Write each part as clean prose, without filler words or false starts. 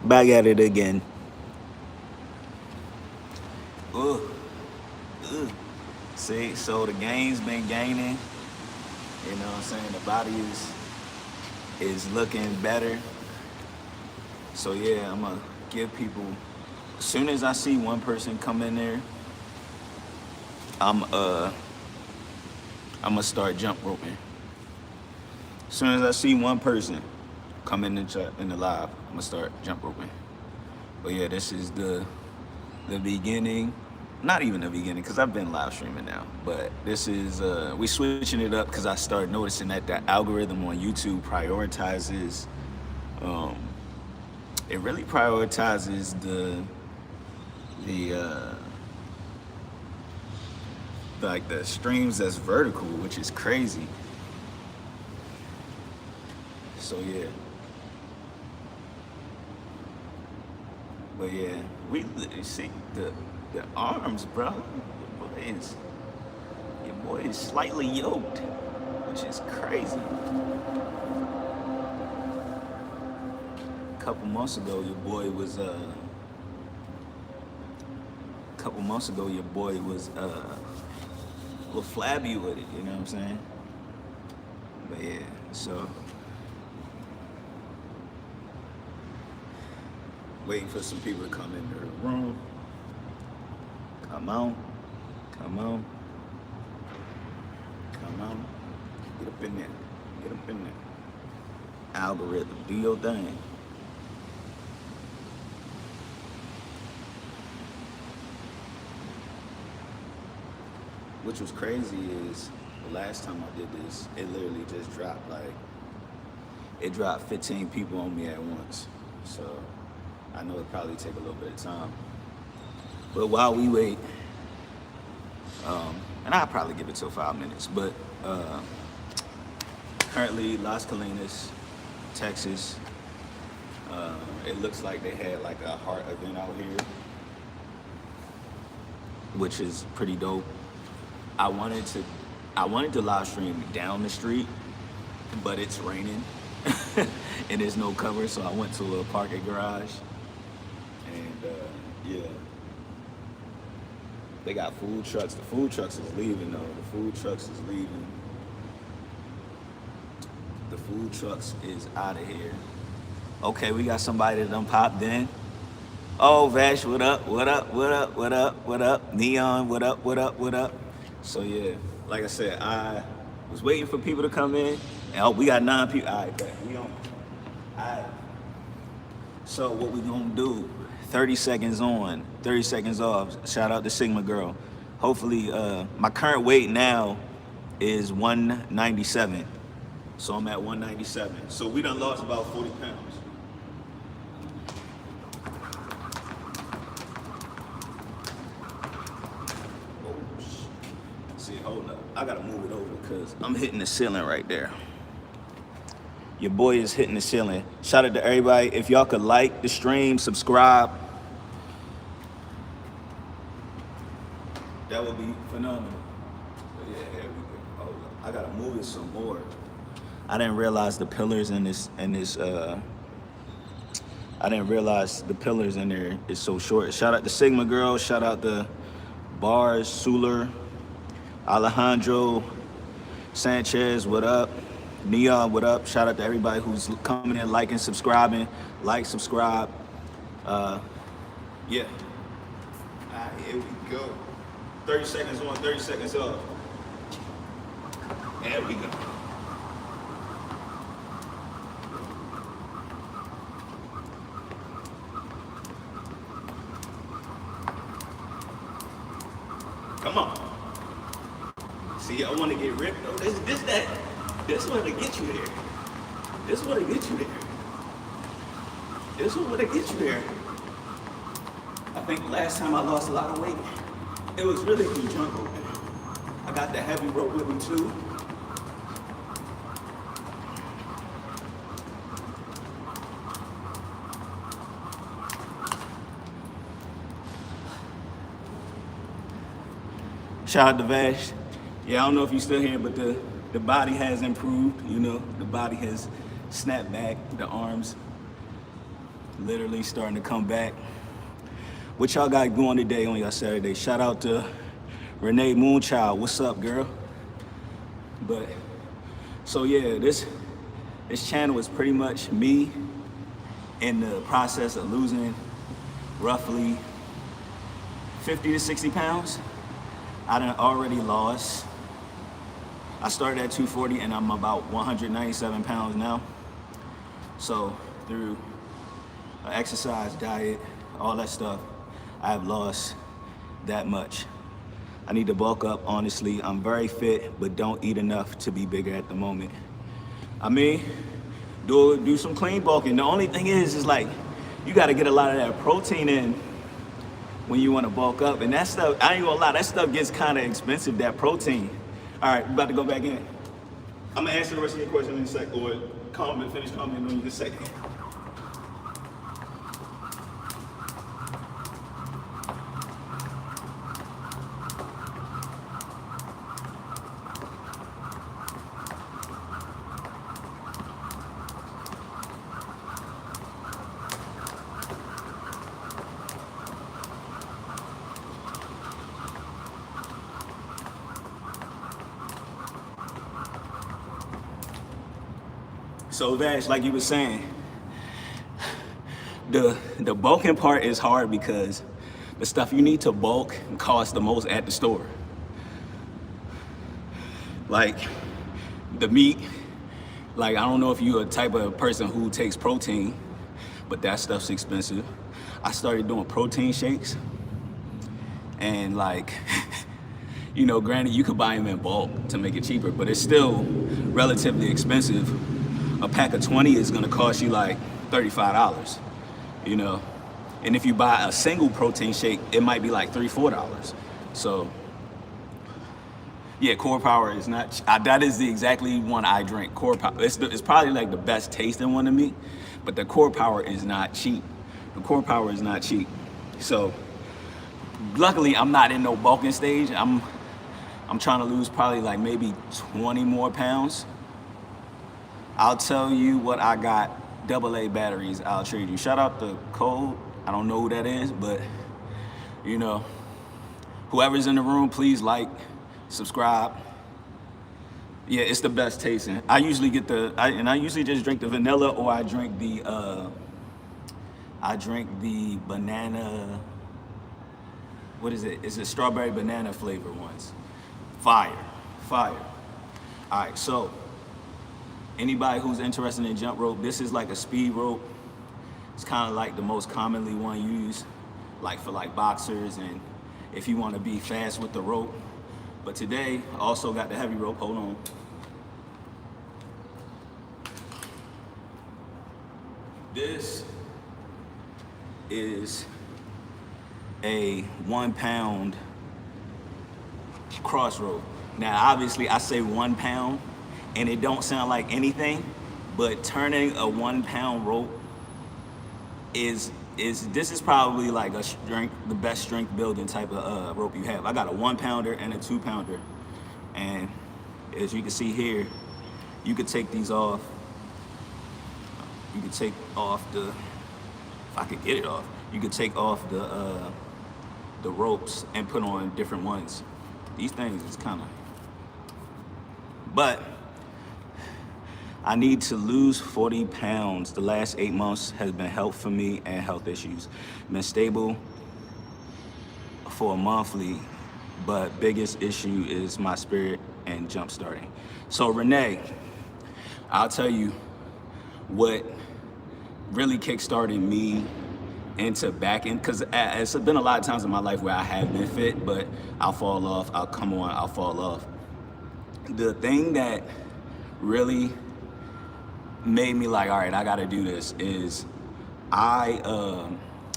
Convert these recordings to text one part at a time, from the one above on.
Back at it again. Ugh, ugh. See, so the gain's been gaining. You know what I'm saying? The body is looking better. So yeah, I'm gonna give people. As soon as I see one person come in there, I'm uh I'm gonna start jump roping. As soon as I see one person come in the chat in the live, I'm gonna start jump roping. But yeah, this is the beginning. Not even the beginning, because I've been live streaming now. But this is we switching it up because I started noticing that the algorithm on YouTube prioritizes. Um, it really prioritizes the like the streams that's vertical, which is crazy. So yeah. But yeah, we see the arms, bro. Your boy is slightly yoked, which is crazy. A couple months ago, your boy was a little flabby with it. You know what I'm saying? But yeah, so waiting for some people to come into the room. Come on, come on, come on. Get up in there, get up in there. Algorithm, do your thing. Which was crazy is the last time I did this, it literally just dropped it dropped 15 people on me at once. So I know it probably take a little bit of time. But while we wait, and I'll probably give it till 5 minutes, but currently Las Colinas, Texas, it looks like they had like a heart event out here, which is pretty dope. I wanted to live stream down the street, but it's raining and there's no cover, so I went to a parking garage, and yeah, they got food trucks. The food trucks is leaving though. The food trucks is leaving. The food trucks is out of here. Okay, we got somebody that done popped in. Oh, Vash, what up? What up? What up? What up? What up? Neon, what up? What up? What up? So yeah, like I said, I was waiting for people to come in, and oh, we got 9 people. All right, bet. We on. All right. So what we gonna do? 30 seconds on, 30 seconds off. Shout out to Sigma Girl. Hopefully, my current weight now is 197. So I'm at 197. So we done lost about 40 pounds. See, hold up. I gotta move it over because I'm hitting the ceiling right there. Your boy is hitting the ceiling. Shout out to everybody. If y'all could like the stream, subscribe, that would be phenomenal. But yeah, here we go. Hold up. I gotta move it some more. I didn't realize the pillars in this I didn't realize the pillars in there is so short. Shout out to Sigma Girl. Shout out to Bars, Suler, Alejandro, Sanchez, what up? Neon, what up? Shout out to everybody who's coming in, liking, subscribing. Like, subscribe. Yeah. All right, here we go. 30 seconds on, 30 seconds off. There we go. Come on. See, I want to get ripped though. This one to get you there. This one to get you there. This one to get you there. I think last time I lost a lot of weight, it was really from jump roping. I got the heavy rope with me too. Shout out to Vash. Yeah, I don't know if you're still here, but the body has improved, you know. The body has snapped back, the arms. literally starting to come back. What y'all got going today on your Saturday? Shout out to Renee Moonchild. What's up, girl? But so yeah, this channel is pretty much me in the process of losing roughly 50 to 60 pounds. I done already lost. I started at 240 and I'm about 197 pounds now. So through exercise, diet, all that stuff, I have lost that much. I need to bulk up, honestly. I'm very fit, but don't eat enough to be bigger at the moment. I mean, do some clean bulking. The only thing is like, you gotta get a lot of that protein in when you wanna bulk up. And that stuff, I ain't gonna lie, that stuff gets kinda expensive, that protein. All right, we're about to go back in. I'm gonna answer the rest of your question in a sec, or finish commenting on you in a second. So Vash, like you were saying, the bulking part is hard because the stuff you need to bulk costs the most at the store. Like the meat, like I don't know if you're a type of person who takes protein, but that stuff's expensive. I started doing protein shakes and like, you know, granted you could buy them in bulk to make it cheaper, but it's still relatively expensive. A pack of 20 is gonna cost you like $35, you know? And if you buy a single protein shake, it might be like $3, $4. So, yeah, Core Power is not, that is the exactly one I drink, Core Power. It's probably like the best tasting one to me, but the Core Power is not cheap. The Core Power is not cheap. So, luckily I'm not in no bulking stage. I'm trying to lose probably like maybe 20 more pounds. I'll tell you what I got, AA batteries, I'll trade you. Shout out the code, I don't know who that is, but you know, whoever's in the room, please like, subscribe. Yeah, it's the best tasting. I usually get I usually just drink the vanilla, or I drink the banana, what is it? It's a strawberry banana flavor ones. Fire. All right, so, anybody who's interested in jump rope, this is like a speed rope. It's kind of like the most commonly one used, like for like boxers and if you want to be fast with the rope. But today, I also got the heavy rope. Hold on. This is a 1 pound cross rope. Now, obviously, I say 1 pound, and it don't sound like anything, but turning a 1 pound rope this is probably like the best strength building type of rope you have. I got a 1 pounder and a 2 pounder, and as you can see here, you could take these off. You could take off if I could get it off, you could take off the ropes and put on different ones. These things is kind of, but I need to lose 40 pounds. The last 8 months has been health for me and health issues. Been stable for a monthly, but biggest issue is my spirit and jump starting. So Renee, I'll tell you what really kickstarted me into backing, because it's been a lot of times in my life where I have been fit, but I'll fall off, I'll come on, I'll fall off. The thing that really made me like, all right, I gotta do this, is I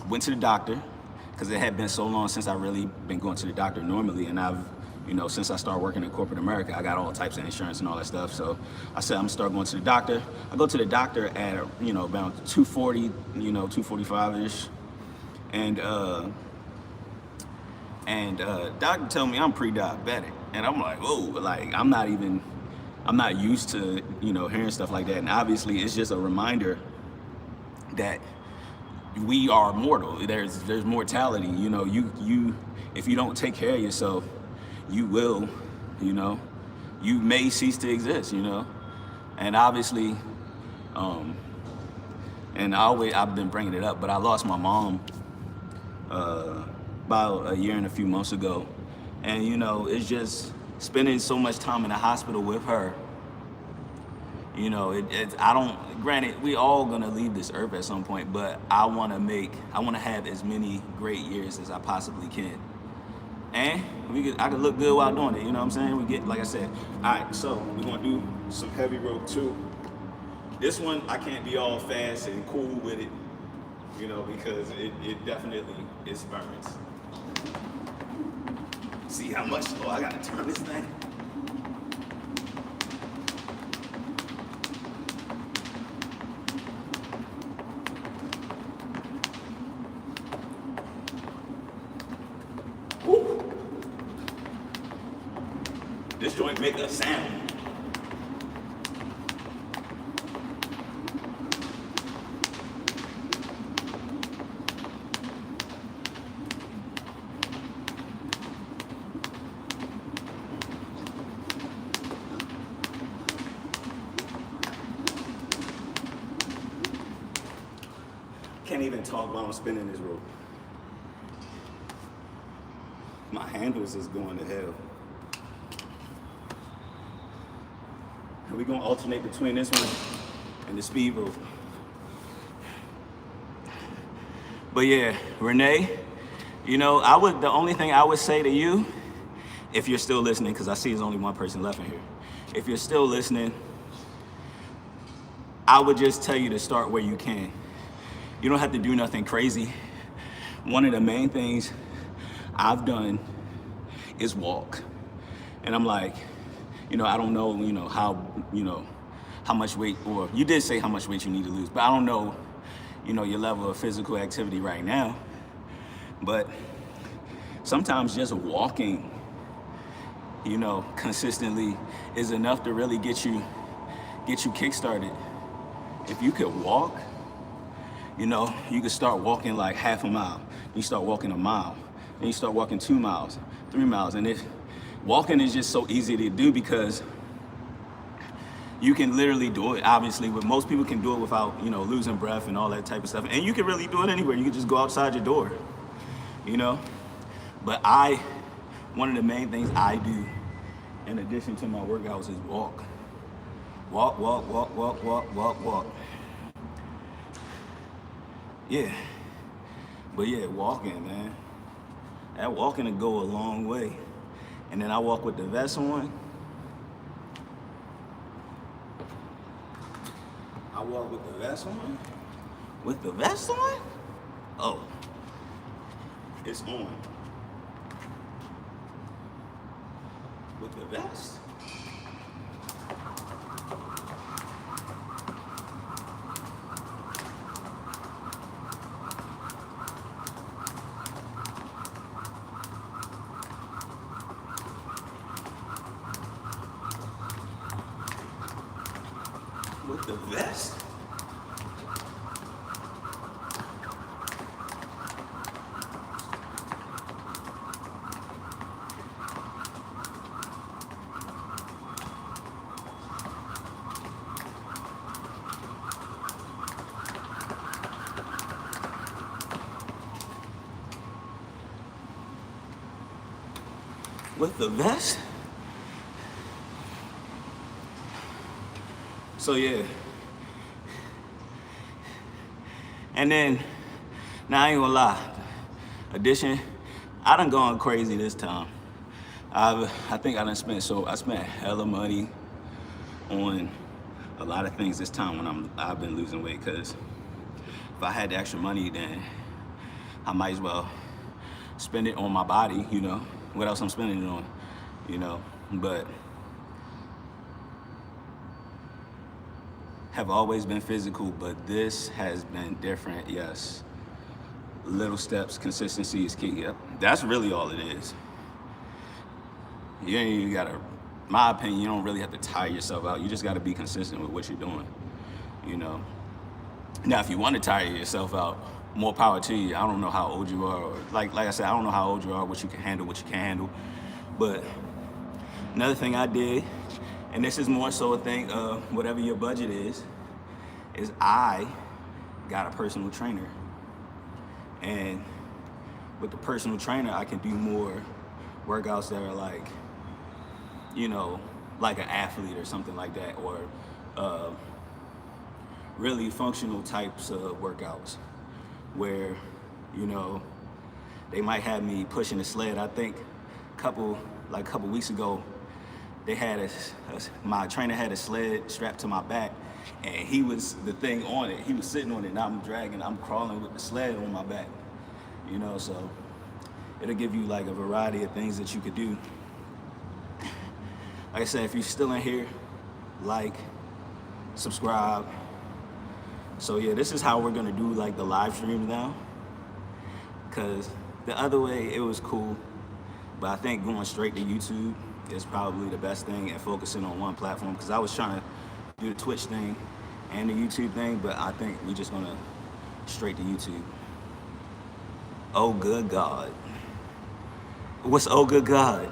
went to the doctor, because it had been so long since I really been going to the doctor normally, and I've, you know, since I started working in corporate America, I got all types of insurance and all that stuff. So I said, I'm gonna start going to the doctor. I go to the doctor at, you know, about 240, you know, 245-ish. And doctor told me I'm pre-diabetic. And I'm like, whoa, like I'm not used to, you know, hearing stuff like that. And obviously it's just a reminder that we are mortal. There's mortality. You know, you if you don't take care of yourself, you will, you know, you may cease to exist. You know, and obviously, and I've been bringing it up, but I lost my mom about a year and a few months ago, and you know, it's just spending so much time in the hospital with her. You know, granted, we all gonna leave this earth at some point, but I wanna have as many great years as I possibly can. And I can look good while doing it, you know what I'm saying? We get, like I said, all right, so we're gonna do some heavy rope too. This one, I can't be all fast and cool with it, you know, because it definitely burns. See how much, I gotta turn this thing. This joint make a sound. Can't even talk while I'm spinning this rope. My handles is going to hell. And we're gonna alternate between this one and the speed rope. But yeah, Renee, you know, the only thing I would say to you, if you're still listening, because I see there's only one person left in here. If you're still listening, I would just tell you to start where you can. You don't have to do nothing crazy. One of the main things I've done is walk. And I'm like, you know, I don't know, how much weight, or you did say how much weight you need to lose, but I don't know, your level of physical activity right now. But sometimes just walking, consistently is enough to really get you kick-started. If you could walk, you could start walking like half a mile. You start walking a mile, then you start walking 2 miles, 3 miles, and walking is just so easy to do because you can literally do it. Obviously, but most people can do it without, losing breath and all that type of stuff. And you can really do it anywhere. You can just go outside your door, But one of the main things I do, in addition to my workouts, is walk. Walk, walk, walk, walk, walk, walk, walk. Yeah. But yeah, walking, man. That walking will go a long way. And then I walk with the vest on. I walk with the vest on. With the vest on? Oh, it's on. With the vest? With the vest? With the vest? So yeah. And then, now I ain't gonna lie, addition, I done gone crazy this time. I think I spent hella money on a lot of things this time when I've been losing weight, because if I had the extra money, then I might as well spend it on my body, what else I'm spending it on, but have always been physical, but this has been different, yes. Little steps, consistency is key, yep. That's really all it is. You gotta, my opinion, you don't really have to tire yourself out. You just gotta be consistent with what you're doing, Now, if you wanna tire yourself out, more power to you. I don't know how old you are, or like I said, I don't know how old you are, what you can handle, what you can't handle. But another thing I did, and this is more so a thing of whatever your budget is I got a personal trainer. And with the personal trainer, I can do more workouts that are like, you know, like an athlete or something like that, or really functional types of workouts where, you know, they might have me pushing the sled. I think a couple weeks ago, they had my trainer had a sled strapped to my back, and he was the thing on it. He was sitting on it, and I'm crawling with the sled on my back. You know, so it'll give you like a variety of things that you could do. Like I said, if you're still in here, like, subscribe. So yeah, this is how we're gonna do like the live streams now. Cause the other way, it was cool, but I think going straight to YouTube is probably the best thing, and focusing on one platform. Cause I was trying to do the Twitch thing and the YouTube thing, but I think we're just gonna straight to YouTube. Oh good God. What's oh good God?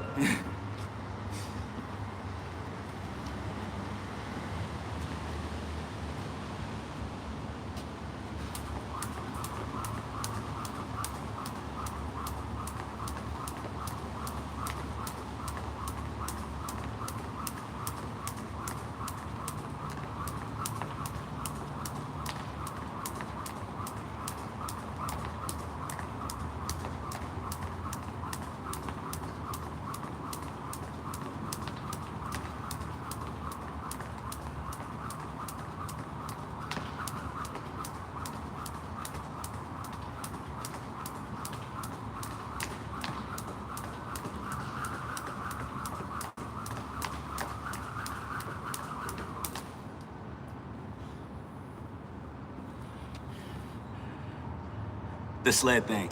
The sled thing.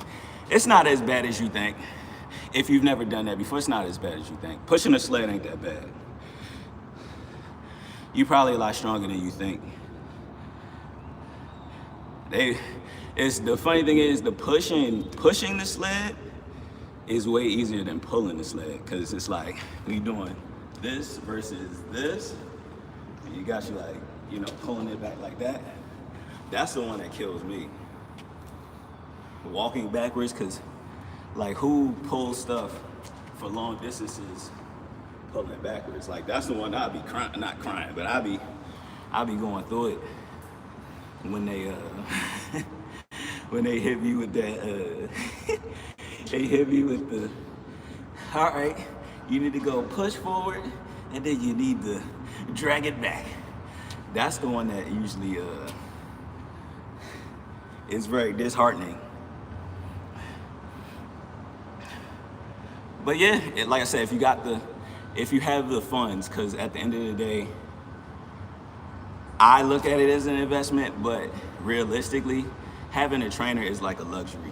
It's not as bad as you think. If you've never done that before, it's not as bad as you think. Pushing a sled ain't that bad. You probably a lot stronger than you think. The funny thing is, the pushing the sled is way easier than pulling the sled, because it's like we doing this versus this, and you got you like, you know, pulling it back like that. That's the one that kills me. Walking backwards, because like who pulls stuff for long distances pulling backwards? Like that's the one I'd be crying, not crying, but I'd be going through it when they when they hit me with that they hit me with the, all right, you need to go push forward and then you need to drag it back. That's the one that usually is very disheartening. But yeah, like I said, if you have the funds, because at the end of the day, I look at it as an investment, but realistically, having a trainer is like a luxury.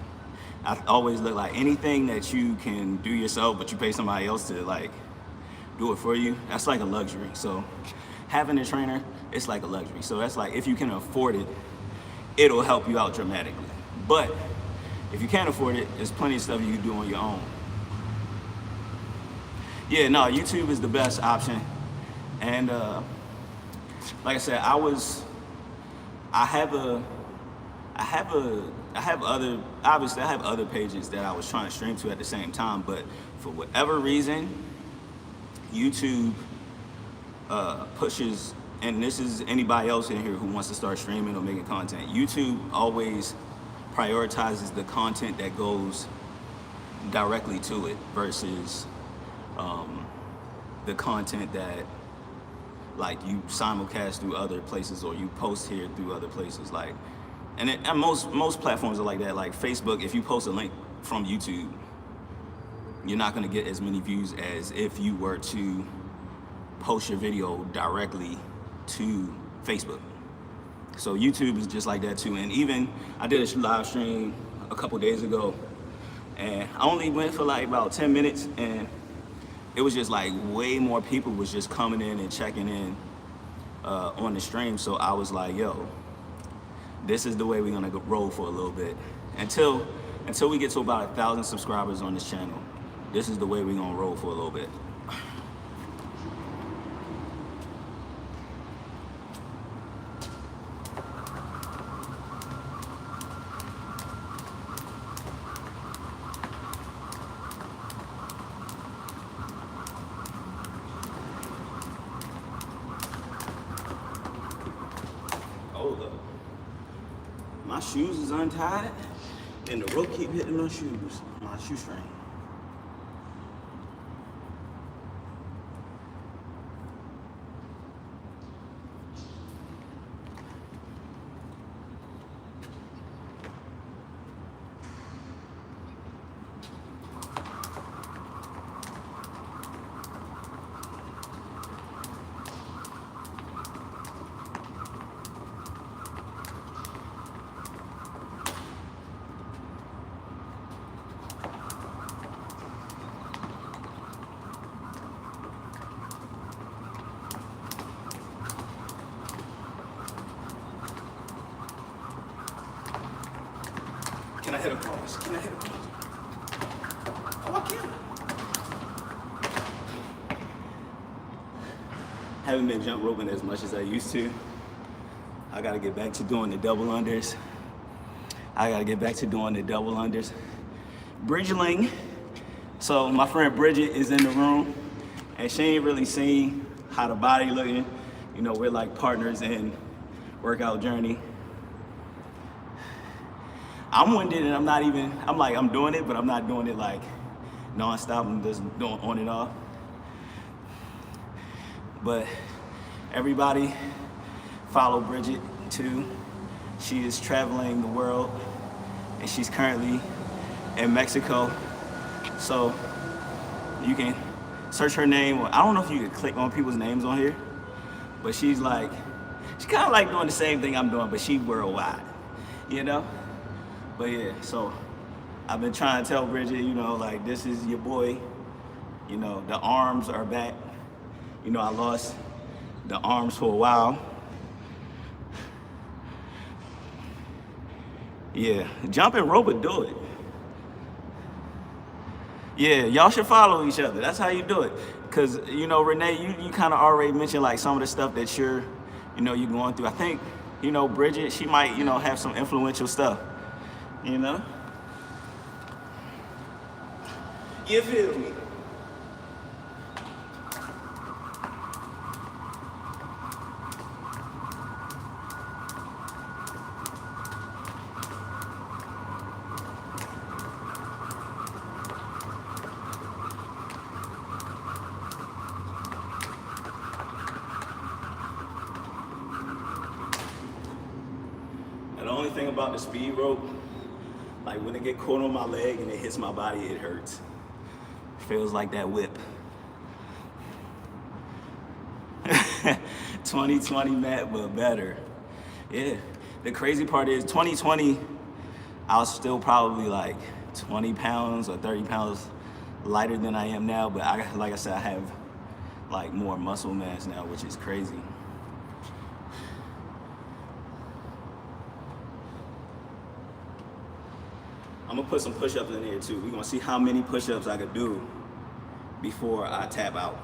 I always look like anything that you can do yourself, but you pay somebody else to like do it for you, that's like a luxury. So having a trainer, it's like a luxury. So that's like, if you can afford it, it'll help you out dramatically. But if you can't afford it, there's plenty of stuff you can do on your own. Yeah, no, YouTube is the best option. And like I said, I have other pages that I was trying to stream to at the same time, but for whatever reason, YouTube pushes, and this is anybody else in here who wants to start streaming or making content, YouTube always prioritizes the content that goes directly to it versus the content that like you simulcast through other places or you post here through other places. Like, and most platforms are like that. Like Facebook, if you post a link from YouTube, you're not gonna get as many views as if you were to post your video directly to Facebook. So YouTube is just like that too. And even I did a live stream a couple days ago, and I only went for like about 10 minutes, and it was just like way more people was just coming in and checking in on the stream. So I was like, yo, this is the way we're gonna roll for a little bit. Until we get to about 1,000 subscribers on this channel, this is the way we're gonna roll for a little bit. Hold up. My shoes is untied and the rope keep hitting my shoes, my shoestring. Can I hit across? Can I hit across? Oh, I can. Haven't been jump roping as much as I used to. I gotta get back to doing the double unders. Bridgeling. So my friend Bridget is in the room, and she ain't really seen how the body looking. You know, we're like partners in workout journey. I'm winded and I'm doing it, but I'm not doing it like non-stop. I'm just doing on and off. But everybody follow Bridget too. She is traveling the world and she's currently in Mexico. So you can search her name. I don't know if you can click on people's names on here, but she's kind of like doing the same thing I'm doing, but she's worldwide, you know? But yeah, so I've been trying to tell Bridget, you know, like, this is your boy. You know, the arms are back. You know, I lost the arms for a while. Yeah, jumping rope would do it. Yeah, y'all should follow each other. That's how you do it. Cause, you know, Renee, you kind of already mentioned like some of the stuff that you're going through. I think, you know, Bridget, she might, you know, have some influential stuff. You know? You feel me? And the only thing about the speed rope, like when it get caught on my leg and it hits my body, it hurts. Feels like that whip. 2020 Matt, but better. Yeah, the crazy part is 2020, I was still probably like 20 pounds or 30 pounds lighter than I am now, but like I said, I have like more muscle mass now, which is crazy. I'm gonna put some push-ups in here too. We're gonna see how many push-ups I could do before I tap out.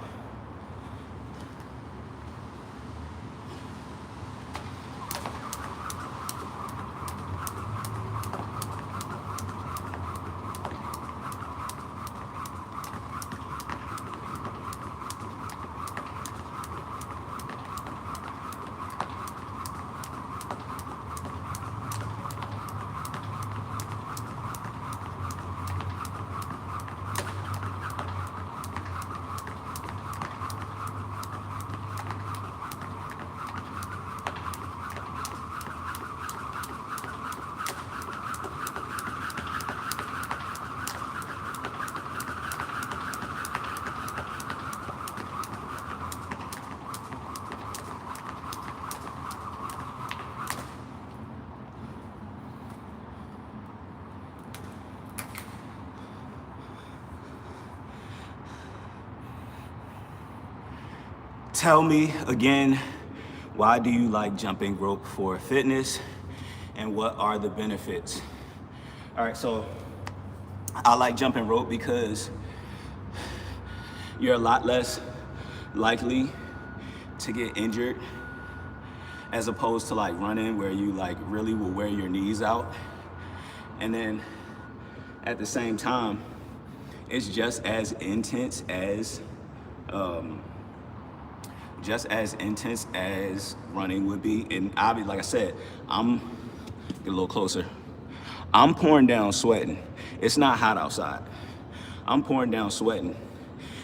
Tell me again, why do you like jumping rope for fitness? and what are the benefits. All right, so I like jumping rope because you're a lot less likely to get injured as opposed to like running where you like really will wear your knees out. And then at the same time, it's just as intense as running would be. And obviously, like I said, get a little closer. I'm pouring down sweating. It's not hot outside. I'm pouring down sweating.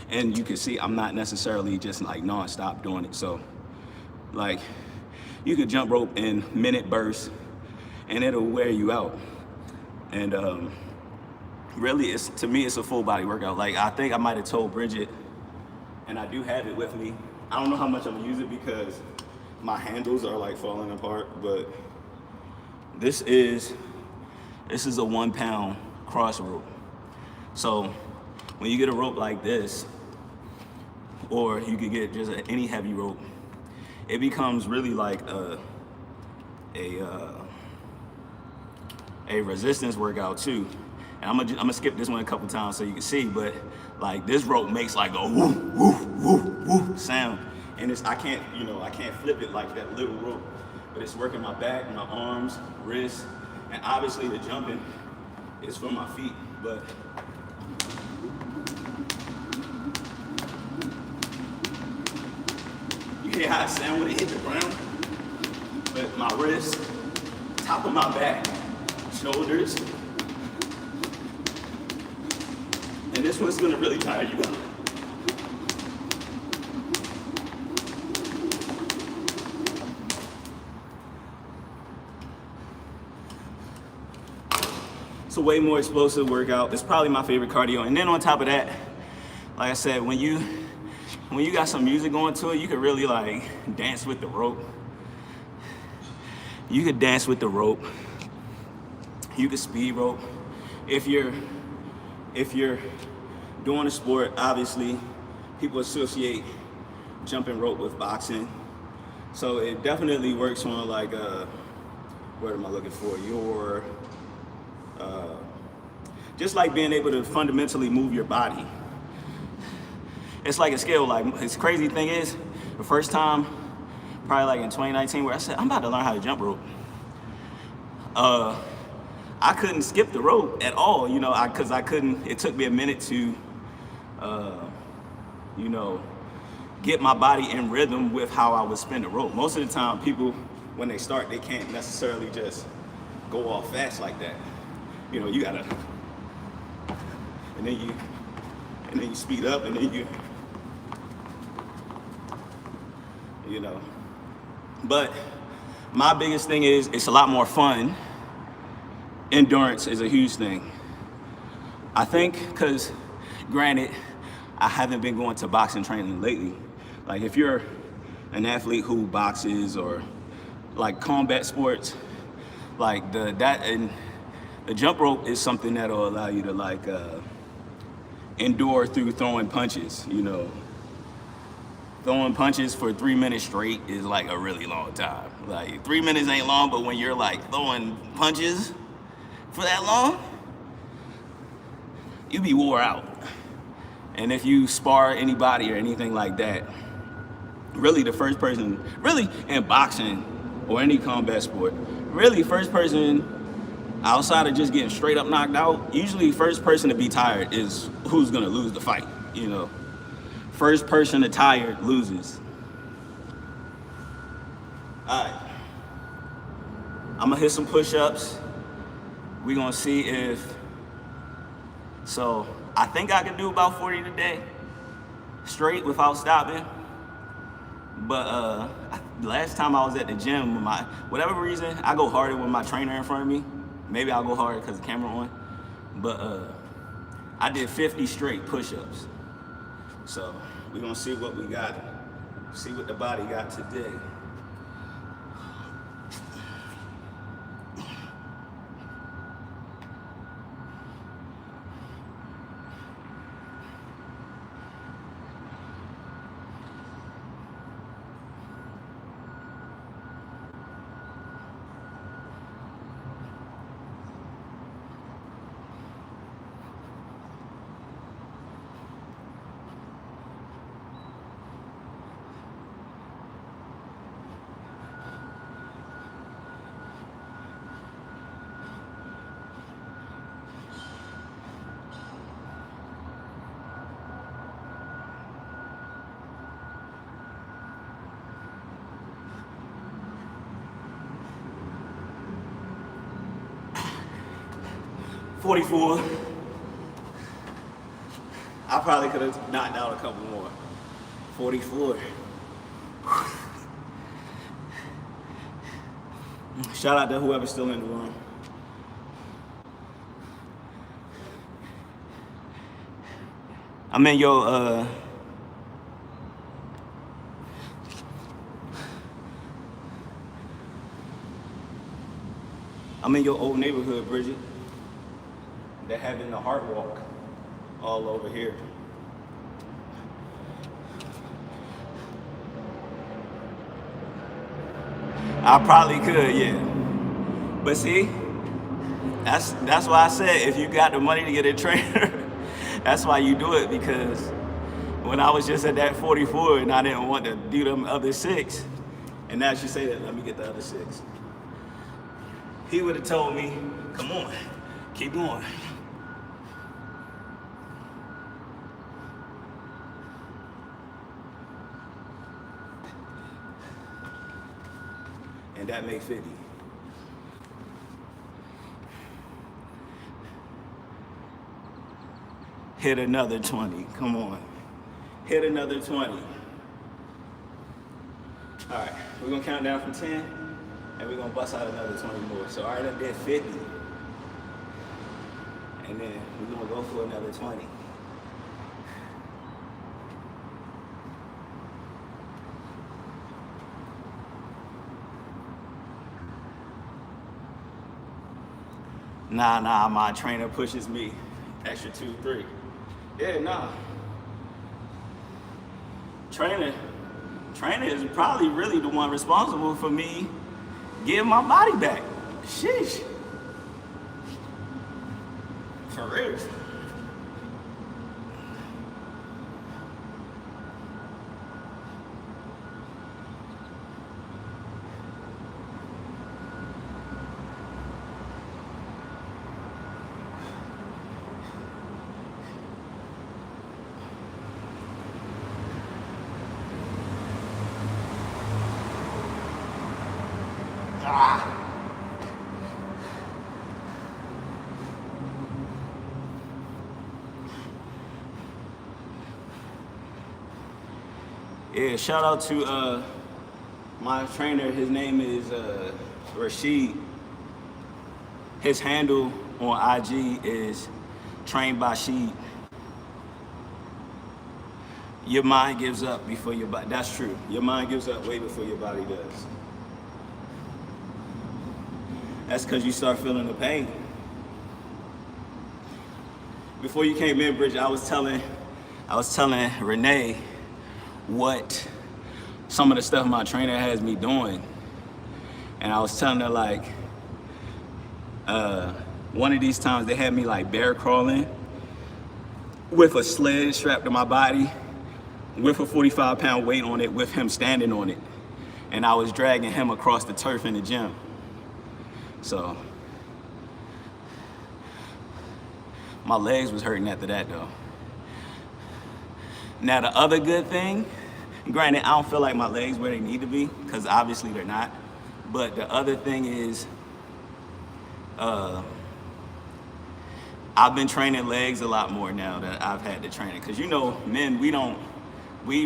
And you can see I'm not necessarily just like nonstop doing it. So like you could jump rope in minute bursts and it'll wear you out. And really, to me, it's a full body workout. Like I think I might have told Bridget, and I do have it with me. I don't know how much I'm gonna use it because my handles are like falling apart, but this is a 1 pound cross rope. So when you get a rope like this, or you could get just any heavy rope, it becomes really like a resistance workout too. And I'm gonna skip this one a couple times so you can see, but like this rope makes like a woo woo woo woo sound, and I can't flip it like that little rope, but it's working my back, my arms, wrists, and obviously the jumping is for my feet. But you hear how it sound when it hit the ground? But my wrists, top of my back, shoulders. And this one's gonna really tire you out. It's a way more explosive workout. It's probably my favorite cardio. And then on top of that, like I said, when you got some music going to it, you could really like dance with the rope. You could dance with the rope. You could speed rope. If you're doing a sport, obviously people associate jumping rope with boxing. So it definitely works on like what am I looking for? Just like being able to fundamentally move your body. It's like a skill. Like this crazy thing is, the first time, probably like in 2019, where I said, I'm about to learn how to jump rope. I couldn't skip the rope at all, because I couldn't, it took me a minute to, get my body in rhythm with how I would spin the rope. Most of the time, people, when they start, they can't necessarily just go off fast like that. You gotta, and then you speed up, and then But my biggest thing is it's a lot more fun. Endurance is a huge thing. I think because, granted, I haven't been going to boxing training lately. Like if you're an athlete who boxes or like combat sports, like the jump rope is something that'll allow you to like endure through throwing punches. Throwing punches for 3 minutes straight is like a really long time. Like 3 minutes ain't long, but when you're like throwing punches for that long, you be wore out. And if you spar anybody or anything like that, really the first person, really in boxing or any combat sport, really first person outside of just getting straight up knocked out, usually first person to be tired is who's gonna lose the fight, First person to tired loses. All right, I'm gonna hit some push-ups. We're gonna see so I think I can do about 40 today, straight without stopping. But last time I was at the gym, whatever reason, I go harder with my trainer in front of me. Maybe I'll go harder because the camera on. But I did 50 straight push-ups. So we're gonna see what we got, see what the body got today. 44. I probably could have knocked out a couple more. 44. Shout out to whoever's still in the room. I'm in your old neighborhood, Bridget. They're having the heart walk all over here. I probably could, yeah. But see, that's why I said if you got the money to get a trainer, that's why you do it, because when I was just at that 44 and I didn't want to do them other 6, and now she say that, let me get the other 6. He would have told me, come on, keep going. And that make 50. Hit another 20, come on. Hit another 20. All right, we're gonna count down from 10, and we're gonna bust out another 20 more. So all right, I did 50. And then we're gonna go for another 20. Nah, my trainer pushes me extra 2, 3. Yeah, nah. Trainer is probably really the one responsible for me getting my body back. Sheesh. For real. Yeah, shout out to my trainer. His name is Rashid. His handle on IG is Trained by Sheed. Your mind gives up before your body. That's true. Your mind gives up way before your body does. That's because you start feeling the pain. Before you came in, Bridget, I was telling Renee what some of the stuff my trainer has me doing. And I was telling her, like, one of these times they had me like bear crawling with a sled strapped to my body with a 45-pound weight on it with him standing on it. And I was dragging him across the turf in the gym. So my legs was hurting after that though. Now the other good thing, granted I don't feel like my legs where they need to be, because obviously they're not, but the other thing is I've been training legs a lot more now that I've had the training, because you know, men, we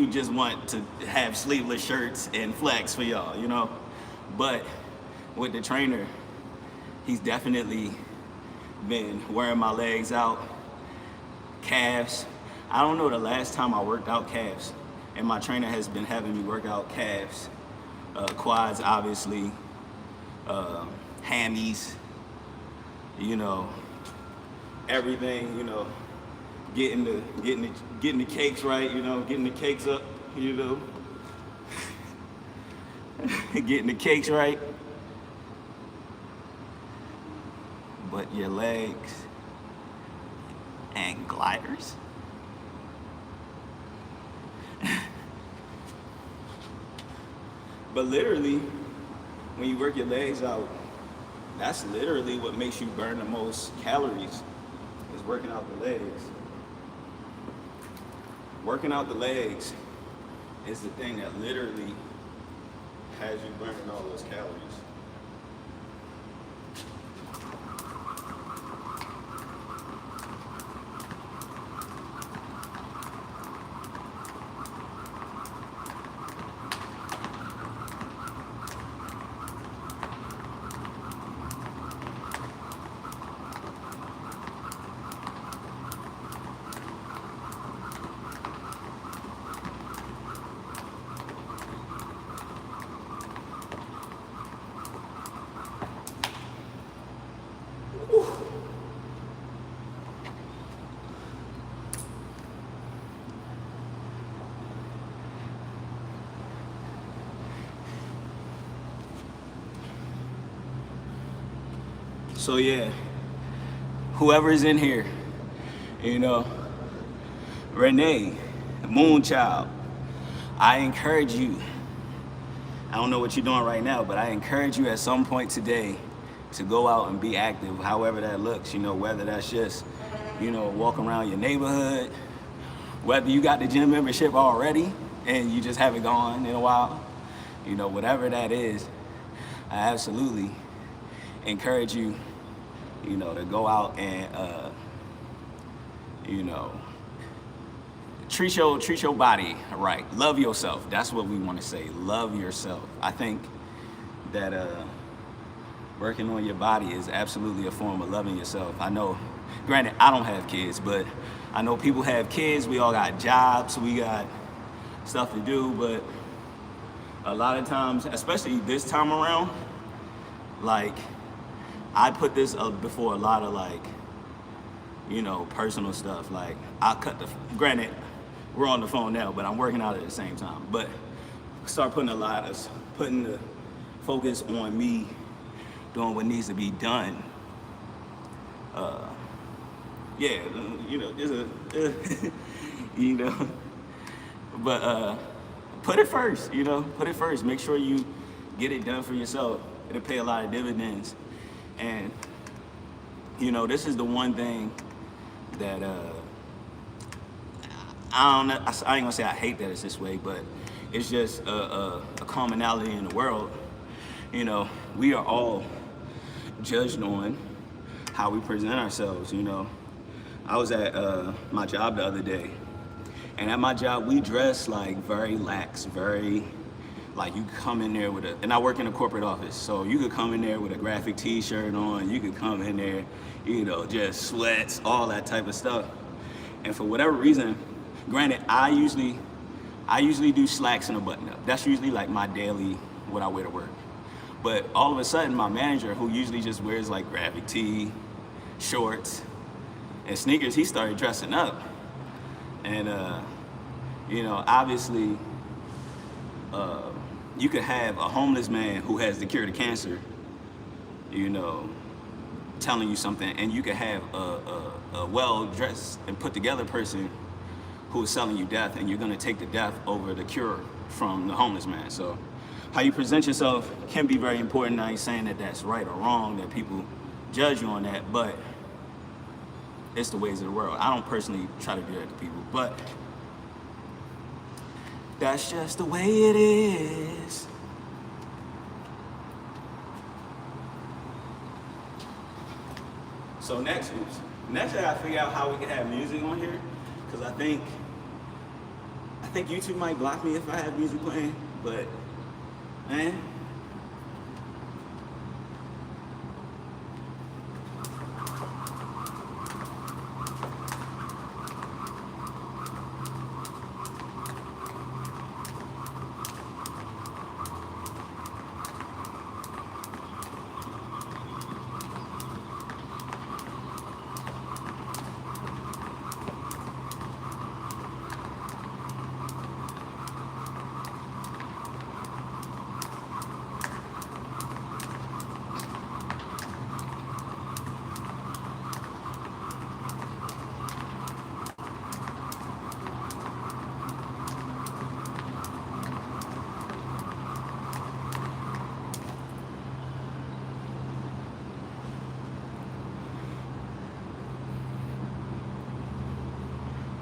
just want to have sleeveless shirts and flex for y'all, you know, but with the trainer, he's definitely been wearing my legs out, calves. I don't know the last time I worked out calves, and my trainer has been having me work out calves, quads, obviously, hammies, you know, everything, you know, getting the cakes right, you know, getting the cakes up, you know, getting the cakes right. But your legs and gliders. But literally, when you work your legs out, that's literally what makes you burn the most calories, is working out the legs. Working out the legs is the thing that literally has you burning all those calories. So yeah, whoever is in here, you know, Renee, Moonchild, I encourage you. I don't know what you're doing right now, but I encourage you at some point today to go out and be active, however that looks, you know, whether that's just, you know, walk around your neighborhood, whether you got the gym membership already and you just haven't gone in a while, you know, whatever that is, I absolutely encourage you, you know, to go out and, you know, treat your body right. Love yourself. That's what we want to say. Love yourself. I think that working on your body is absolutely a form of loving yourself. I know, granted, I don't have kids, but I know people have kids. We all got jobs. We got stuff to do, but a lot of times, especially this time around, like, I put this up before a lot of, like, you know, personal stuff. Like, granted, we're on the phone now, but I'm working out at the same time. But start putting the focus on me doing what needs to be done. Yeah, you know, you know, but put it first, you know, put it first. Make sure you get it done for yourself. It'll pay a lot of dividends. And, you know, this is the one thing that, I don't know, I ain't gonna say I hate that it's this way, but it's just a commonality in the world. You know, we are all judged on how we present ourselves, you know. I was at my job the other day, and at my job, we dress like very lax, very, like, you come in there with and I work in a corporate office, so you could come in there with a graphic t-shirt on, you could come in there, you know, just sweats, all that type of stuff. And for whatever reason, granted, I usually do slacks and a button up. That's usually like my daily, what I wear to work. But all of a sudden, my manager, who usually just wears like graphic tee, shorts, and sneakers, he started dressing up. And, you know, obviously, you could have a homeless man who has the cure to cancer, you know, telling you something, and you could have a well-dressed and put-together person who is selling you death, and you're gonna take the death over the cure from the homeless man. So how you present yourself can be very important. I ain't saying that that's right or wrong, that people judge you on that, but it's the ways of the world. I don't personally try to do that to people, but that's just the way it is. So next, I gotta figure out how we can have music on here, because I think YouTube might block me if I have music playing, but man.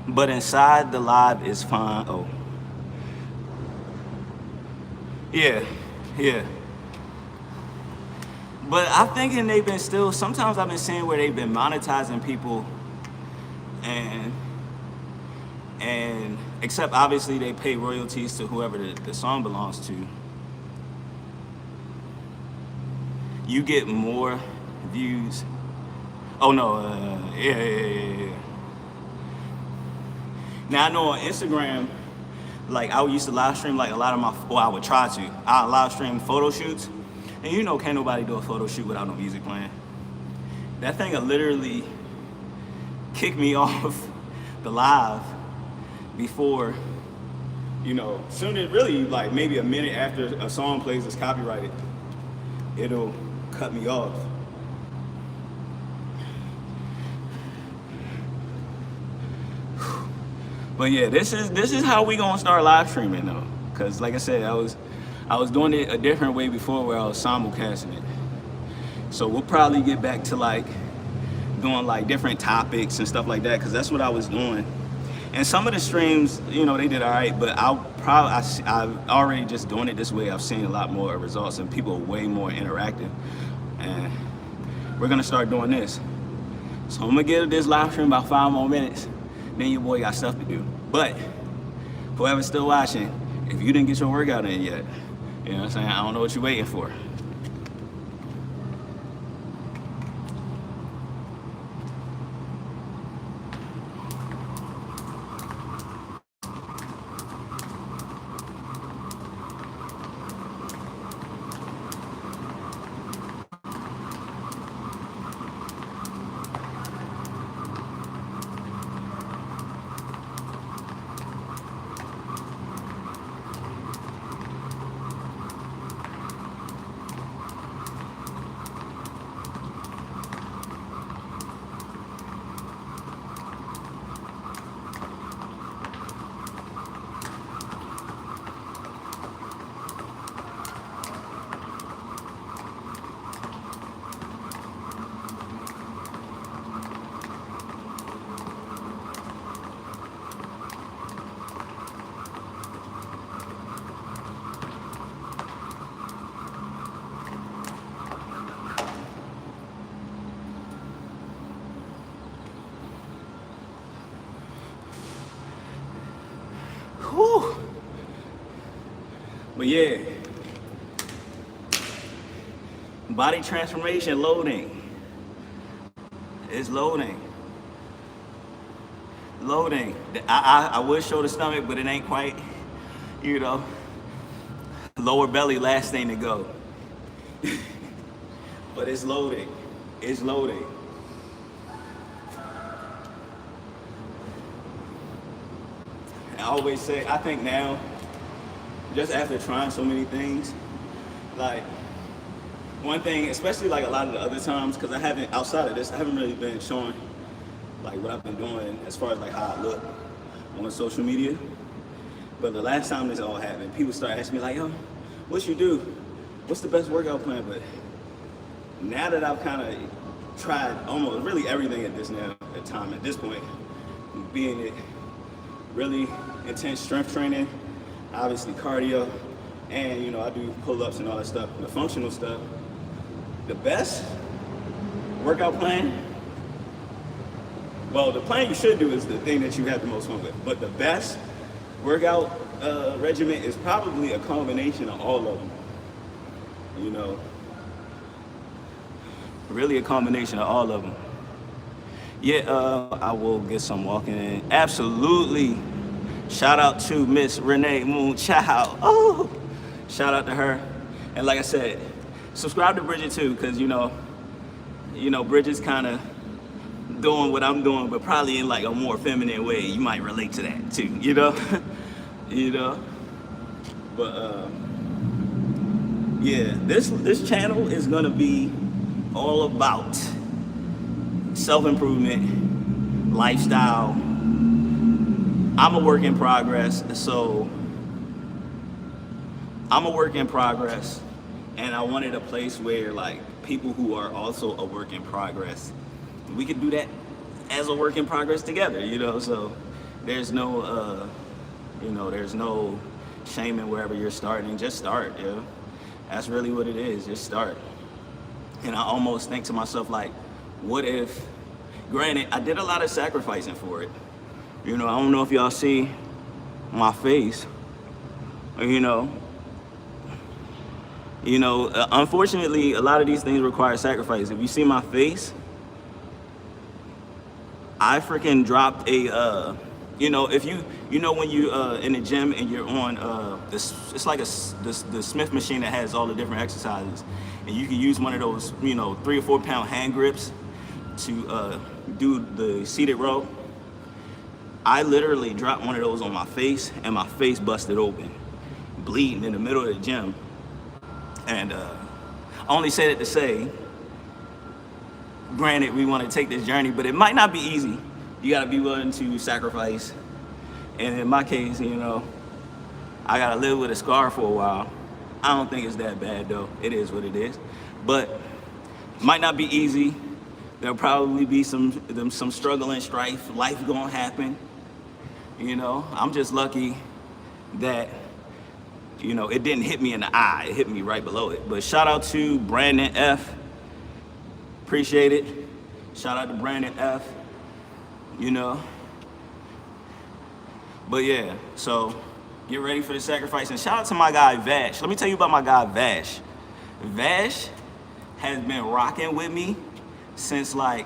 But inside the live is fine. Oh. Yeah. But I'm thinking they've been sometimes I've been seeing where they've been monetizing people, and except obviously they pay royalties to whoever the song belongs to. You get more views. Oh no, yeah. Now I know on Instagram, like I used to live stream like a lot of I would try to. I live stream photo shoots, and you know can't nobody do a photo shoot without no music playing. That thing will literally kick me off the live before, you know, soon as really like maybe a minute after a song plays that's copyrighted, it'll cut me off. But yeah, this is how we gonna start live streaming though. Cause like I said, I was doing it a different way before where I was simulcasting it. So we'll probably get back to like doing like different topics and stuff like that, because that's what I was doing. And some of the streams, you know, they did all right, but I've already just doing it this way. I've seen a lot more results and people are way more interactive. And we're gonna start doing this. So I'm gonna give this live stream about 5 more minutes. Then your boy got stuff to do. But whoever's still watching, if you didn't get your workout in yet, you know what I'm saying? I don't know what you're waiting for. Whew. But yeah, body transformation loading. It's loading. Loading. I would show the stomach, but it ain't quite, you know, lower belly last thing to go. But it's loading. It's loading. I always say, I think now, just after trying so many things, like one thing, especially like a lot of the other times, because I haven't, outside of this, I haven't really been showing like what I've been doing as far as like how I look on social media. But the last time this all happened, people started asking me like, yo, what you do? What's the best workout plan? But now that I've kind of tried almost really everything at this point, being it really intense strength training, obviously cardio, and you know, I do pull-ups and all that stuff, the functional stuff. The best workout plan, well, the plan you should do is the thing that you have the most fun with, but the best workout regimen is probably a combination of all of them, you know, really a combination of all of them. Yeah, I will get some walking in. Absolutely. Shout out to Miss Renee Moon Child. Oh, shout out to her. And like I said, subscribe to Bridget too, because you know, Bridget's kind of doing what I'm doing, but probably in like a more feminine way. You might relate to that too, you know, you know. But yeah, this channel is gonna be all about self-improvement, lifestyle. I'm a work in progress, so I'm a work in progress, and I wanted a place where like people who are also a work in progress, we could do that as a work in progress together, you know. So there's no there's no shame in wherever you're starting. Just start, yeah. That's really what it is, just start. And I almost think to myself like, what if, granted, I did a lot of sacrificing for it. You know, I don't know if y'all see my face, unfortunately, a lot of these things require sacrifice. If you see my face, I freaking dropped a, if when you in the gym and you're on this, it's like the Smith machine that has all the different exercises, and you can use one of those, 3 or 4 pound hand grips to do the seated row. I literally dropped one of those on my face, and my face busted open, bleeding in the middle of the gym. And I only said it to say, granted, we want to take this journey, but it might not be easy. You got to be willing to sacrifice. And in my case, you know, I gotta live with a scar for a while. I don't think it's that bad though. It is what it is. But might not be easy. There'll probably be some struggle and strife. Life gonna happen. You know, I'm just lucky that, you know, it didn't hit me in the eye. It hit me right below it. But shout out to Brandon F. Appreciate it. Shout out to Brandon F. You know. But yeah, so get ready for the sacrifice. And shout out to my guy Vash. Let me tell you about my guy Vash. Vash has been rocking with me since like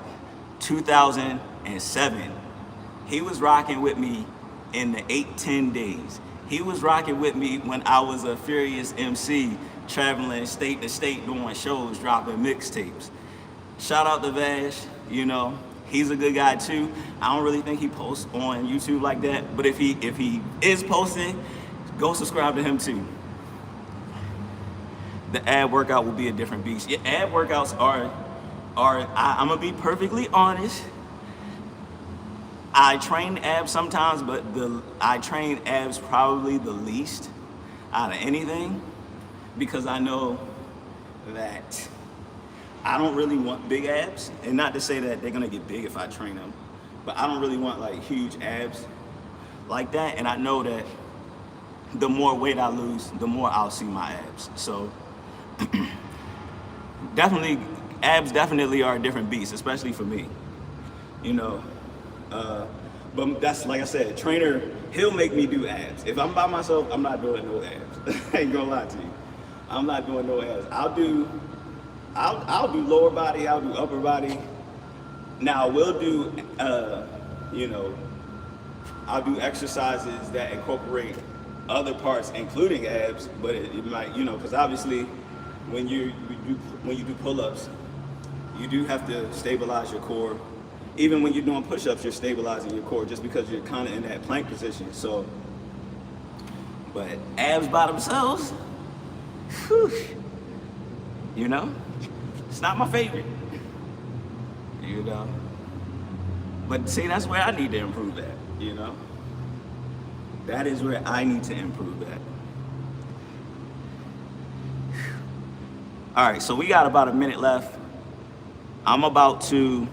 2007. He was rocking with me in the 8-10 days. He was rocking with me when I was a Furious MC, traveling state to state, doing shows, dropping mixtapes. Shout out to Vash, you know, he's a good guy too. I don't really think he posts on YouTube like that, but if he is posting, go subscribe to him too. The ab workout will be a different beast. Yeah, ab workouts are I'm gonna be perfectly honest. I train abs sometimes, but I train abs probably the least out of anything, because I know that I don't really want big abs, and not to say that they're gonna get big if I train them, but I don't really want like huge abs like that, and I know that the more weight I lose, the more I'll see my abs. So definitely, abs definitely are a different beast, especially for me, you know. But that's, like I said, trainer, he'll make me do abs. If I'm by myself, I'm not doing no abs. I ain't gonna lie to you. I'm not doing no abs. I'll do lower body, I'll do upper body. Now, we'll do, you know, I'll do exercises that incorporate other parts, including abs, but it might, you know, because obviously when you do pull-ups, you do have to stabilize your core. Even when you're doing push-ups, you're stabilizing your core just because you're kind of in that plank position. So, but abs by themselves, whew, you know, it's not my favorite, you know. But see, that's where I need to improve at, you know. That is where I need to improve at. All right, so we got about a minute left. I'm about to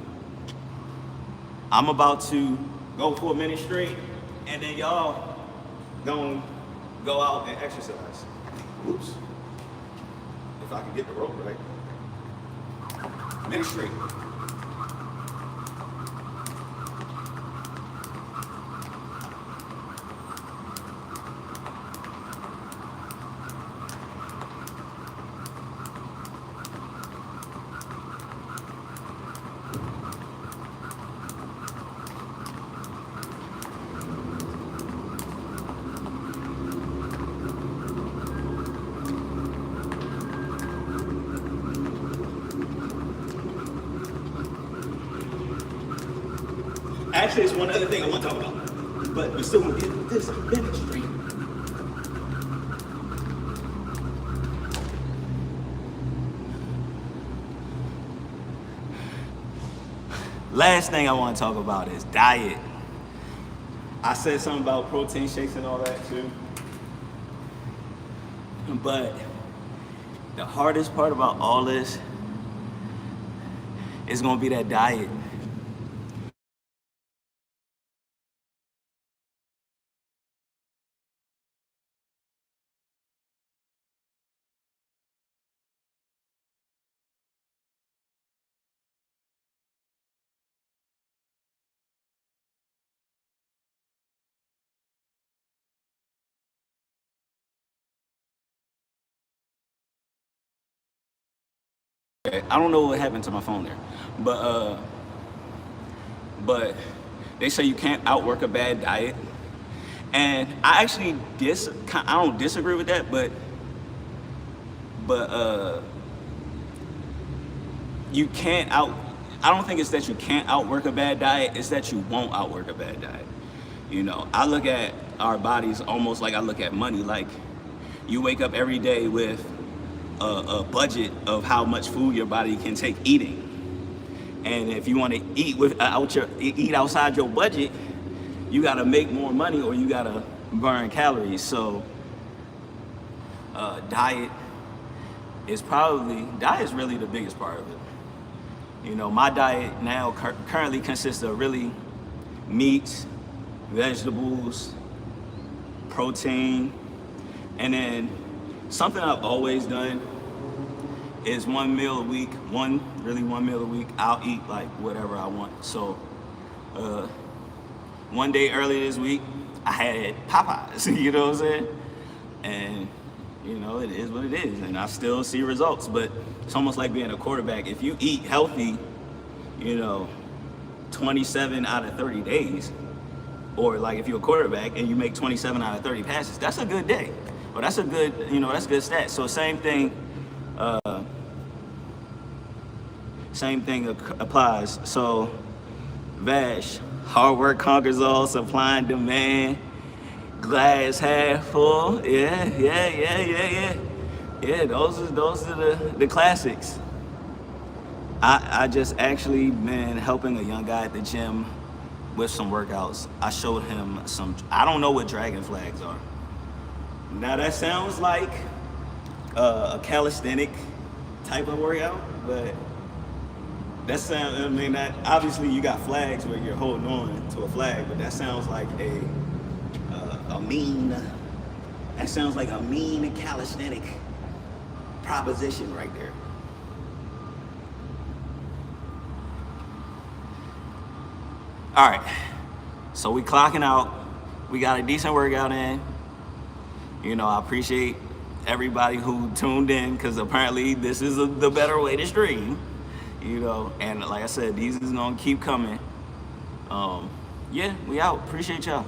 go for a minute straight, and then y'all gonna go out and exercise. Oops. If I can get the rope right. Minute straight. Actually, it's one other thing I want to talk about, but we're still gonna get this minute straight. Last thing I want to talk about is diet. I said something about protein shakes and all that too, but the hardest part about all this is gonna be that diet. I don't know what happened to my phone there, but they say you can't outwork a bad diet, and I actually I don't disagree with that, but you can't I don't think it's that you can't outwork a bad diet, it's that you won't outwork a bad diet. You know, I look at our bodies almost like I look at money. Like, you wake up every day with a budget of how much food your body can take eating. And if you want to eat eat outside your budget, you gotta make more money or you gotta burn calories. So diet is really the biggest part of it. You know, my diet now currently consists of really meats, vegetables, protein, and then something I've always done is one meal a week, one meal a week, I'll eat like whatever I want. So one day earlier this week, I had Popeyes, you know what I'm saying? And you know, it is what it is, and I still see results, but it's almost like being a quarterback. If you eat healthy, you know, 27 out of 30 days, or like if you're a quarterback and you make 27 out of 30 passes, that's a good day. Or that's a good, you know, that's a good stat. So same thing applies. So Vash, hard work conquers all, supply and demand, glass half full. Yeah. Those are the classics. I just actually been helping a young guy at the gym with some workouts. I showed him I don't know what dragon flags are. Now that sounds like a calisthenic type of workout, but that obviously you got flags where you're holding on to a flag, but that sounds like a mean calisthenic proposition right there. All right, so we clocking out. We got a decent workout in. You know, I appreciate everybody who tuned in, because apparently this is the better way to stream. You know, and like I said, these is gonna keep coming. Yeah, we out. Appreciate y'all.